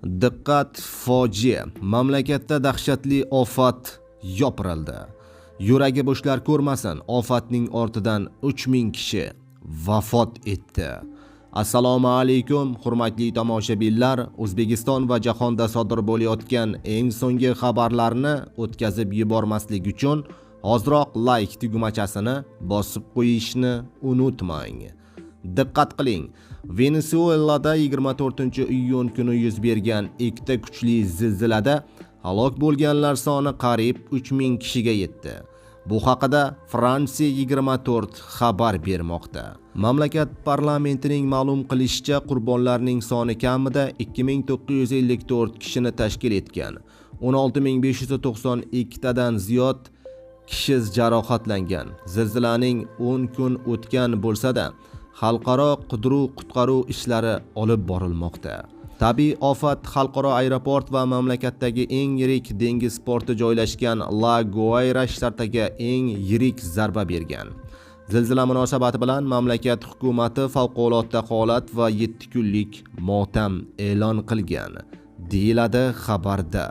Diqqat, fojia. Mamlakatda dahshatli ofat yopirildi. Yuragi bo'shlar ko'rmasin, ofatning ortidan 3000 kishi vafot etdi. Assalomu alaykum, hurmatli tomoshabinlar. O'zbekiston va jahonda sodir bo'layotgan eng so'nggi xabarlarni o'tkazib yubormaslik uchun hoziroq like tugmachasini bosib qo'yishni unutmang. Diqqat qiling. Venesuelada 24-iyun kuni yuz bergan ikkita kuchli zilzilada halok bo'lganlar soni qariyb 3000 kishiga yetdi. Bu haqida Fransiya 24 xabar bermoqda. Mamlakat parlamentining ma'lum qilishicha, qurbonlarning soni kamida 2954 kishini tashkil etgan. 16592 tadan ziyod kishi jarohatlangan. Zilzilaning 10 kun o'tgan bo'lsa-da, xalqaro qidiruv-qutqaruv ishlari olib borilmoqda. Tabiiy ofat xalqaro aeroport va mamlakatdagi eng yirik dengiz porti joylashgan La Guaira shtatiga eng yirik zarba bergan. Zilzila munosabati bilan mamlakat hukumati favqulodda holat va 7 kunlik motam e'lon qilgan, deyiladi xabarda.